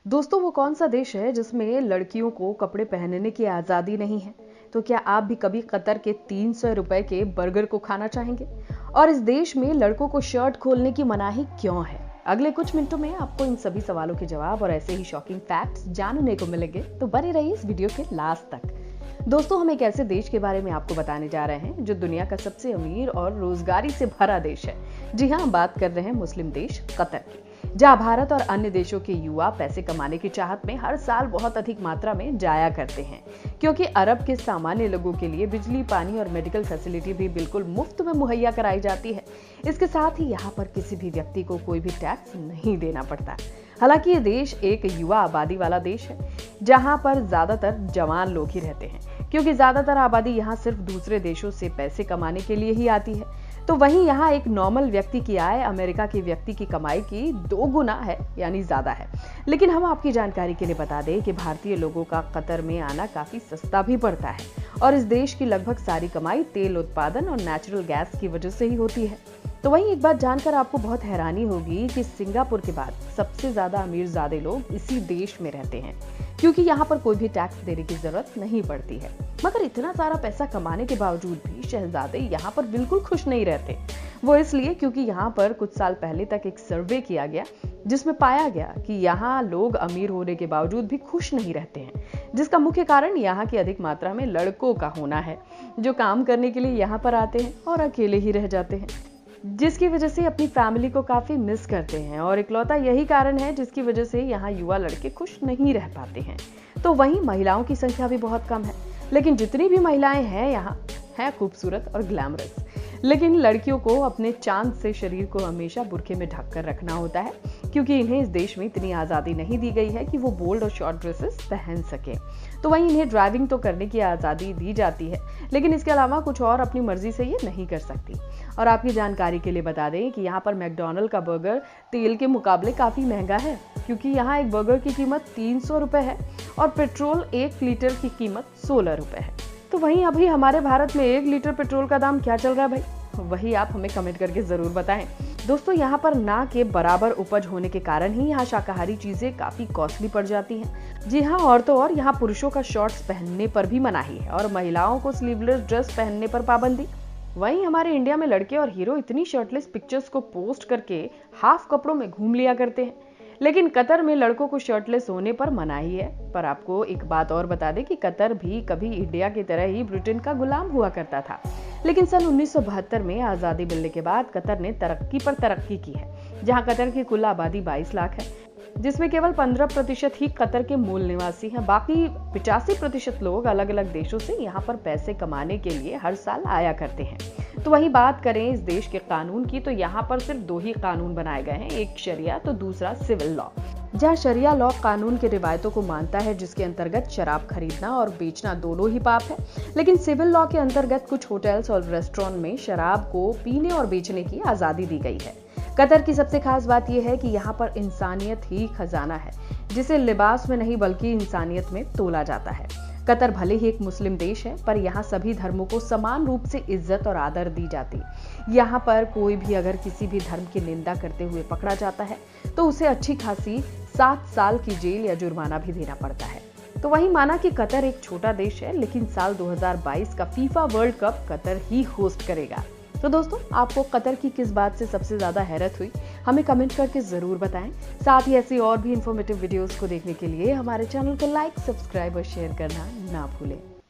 दोस्तों, वो कौन सा देश है जिसमें लड़कियों को कपड़े पहनने की आज़ादी नहीं है? तो क्या आप भी कभी कतर के 300 रुपए के बर्गर को खाना चाहेंगे? और इस देश में लड़कों को शर्ट खोलने की मनाही क्यों है? अगले कुछ मिनटों में आपको इन सभी सवालों के जवाब और ऐसे ही शॉकिंग फैक्ट्स जानने को मिलेंगे, तो बने रहिए इस वीडियो के लास्ट तक। दोस्तों, हम एक ऐसे देश के बारे में आपको बताने जा रहे हैं जो दुनिया का सबसे अमीर और रोजगारी से भरा देश है। जी हाँ, हम बात कर रहे हैं मुस्लिम देश कतर की, जहां भारत और अन्य देशों के युवा पैसे कमाने की चाहत में हर साल बहुत अधिक मात्रा में जाया करते हैं, क्योंकि अरब के सामान्य लोगों के लिए बिजली, पानी और मेडिकल फैसिलिटी भी बिल्कुल मुफ्त में मुहैया कराई जाती है। इसके साथ ही यहाँ पर किसी भी व्यक्ति को कोई भी टैक्स नहीं देना पड़ता। हालांकि ये देश एक युवा आबादी वाला देश है, जहां पर ज्यादातर जवान लोग ही रहते हैं, क्योंकि ज्यादातर आबादी यहाँ सिर्फ दूसरे देशों से पैसे कमाने के लिए ही आती है। तो वहीं यहाँ एक नॉर्मल व्यक्ति की आय अमेरिका के व्यक्ति की कमाई की 2 गुना है, यानी ज्यादा है। लेकिन हम आपकी जानकारी के लिए बता दें कि भारतीय लोगों का कतर में आना काफी सस्ता भी पड़ता है, और इस देश की लगभग सारी कमाई तेल उत्पादन और नेचुरल गैस की वजह से ही होती है। तो वहीं एक बात जानकर आपको बहुत हैरानी होगी कि सिंगापुर के बाद सबसे ज्यादा अमीरजादे लोग इसी देश में रहते हैं, क्योंकि यहाँ पर कोई भी टैक्स देने की जरूरत नहीं पड़ती है। मगर इतना सारा पैसा कमाने के बावजूद भी शहजादे यहाँ पर बिल्कुल खुश नहीं रहते। वो इसलिए क्योंकि यहाँ पर कुछ साल पहले तक एक सर्वे किया गया, जिसमें पाया गया कि यहाँ लोग अमीर होने के बावजूद भी खुश नहीं रहते हैं, जिसका मुख्य कारण यहाँ की अधिक मात्रा में लड़कों का होना है, जो काम करने के लिए यहाँ पर आते हैं और अकेले ही रह जाते हैं, जिसकी वजह से अपनी फैमिली को काफी मिस करते हैं। और इकलौता यही कारण है जिसकी वजह से यहाँ युवा लड़के खुश नहीं रह पाते हैं। तो वहीं महिलाओं की संख्या भी बहुत कम है, लेकिन जितनी भी महिलाएं हैं यहाँ हैं खूबसूरत और ग्लैमरस। लेकिन लड़कियों को अपने चांद से शरीर को हमेशा बुर्के में ढक कर रखना होता है, क्योंकि इन्हें इस देश में इतनी आज़ादी नहीं दी गई है कि वो बोल्ड और शॉर्ट ड्रेसेस पहन सके। तो वहीं इन्हें ड्राइविंग तो करने की आज़ादी दी जाती है, लेकिन इसके अलावा कुछ और अपनी मर्जी से ये नहीं कर सकती। और आपकी जानकारी के लिए बता दें कि यहाँ पर मैकडॉनल्ड का बर्गर तेल के मुकाबले काफ़ी महंगा है, क्योंकि यहाँ एक बर्गर की कीमत 300 रुपये है और पेट्रोल 1 लीटर की कीमत 16 रुपये है। तो वहीं अभी हमारे भारत में 1 लीटर पेट्रोल का दाम क्या चल रहा है भाई? वही आप हमें कमेंट करके जरूर बताएं। दोस्तों, यहाँ पर ना के बराबर उपज होने के कारण ही यहाँ शाकाहारी चीजें काफी कॉस्टली पड़ जाती हैं। जी हाँ, और तो और यहाँ पुरुषों का शॉर्ट्स पहनने पर भी मनाही है और महिलाओं को स्लीवलेस ड्रेस पहनने पर पाबंदी। वहीं हमारे इंडिया में लड़के और हीरो इतनी शर्टलेस पिक्चर्स को पोस्ट करके हाफ कपड़ों में घूम लिया करते हैं, लेकिन कतर में लड़कों को शर्टलेस होने पर मनाही है। पर आपको एक बात और बता दें कि कतर भी कभी इंडिया की तरह ही ब्रिटेन का गुलाम हुआ करता था, लेकिन सन 1972 में आज़ादी मिलने के बाद कतर ने तरक्की पर तरक्की की है, जहां कतर की कुल आबादी 22 लाख है, जिसमें केवल 15% ही कतर के मूल निवासी हैं। बाकी 85% लोग अलग अलग देशों से यहाँ पर पैसे कमाने के लिए हर साल आया करते हैं। तो वहीं बात करें इस देश के कानून की, तो यहाँ पर सिर्फ 2 ही कानून बनाए गए हैं, एक शरिया तो दूसरा सिविल लॉ। जहाँ शरिया लॉ कानून की रिवायतों को मानता है, जिसके अंतर्गत शराब खरीदना और बेचना दोनों ही पाप है, लेकिन सिविल लॉ के अंतर्गत कुछ होटल्स और रेस्टोरेंट में शराब को पीने और बेचने की आजादी दी गई है। कतर की सबसे खास बात यह है कि यहाँ पर इंसानियत ही खजाना है, जिसे लिबास में नहीं बल्कि इंसानियत में तोला जाता है। कतर भले ही एक मुस्लिम देश है, पर यहाँ सभी धर्मों को समान रूप से इज्जत और आदर दी जाती है। यहाँ पर कोई भी अगर किसी भी धर्म की निंदा करते हुए पकड़ा जाता है, तो उसे अच्छी खासी 7 साल की जेल या जुर्माना भी देना पड़ता है। तो वहीं माना कि कतर एक छोटा देश है, लेकिन साल 2022 का फीफा वर्ल्ड कप कतर ही होस्ट करेगा। तो दोस्तों, आपको कतर की किस बात से सबसे ज्यादा हैरत हुई, हमें कमेंट करके जरूर बताएं। साथ ही ऐसी और भी इंफॉर्मेटिव वीडियोस को देखने के लिए हमारे चैनल को लाइक, सब्सक्राइब और शेयर करना ना भूलें।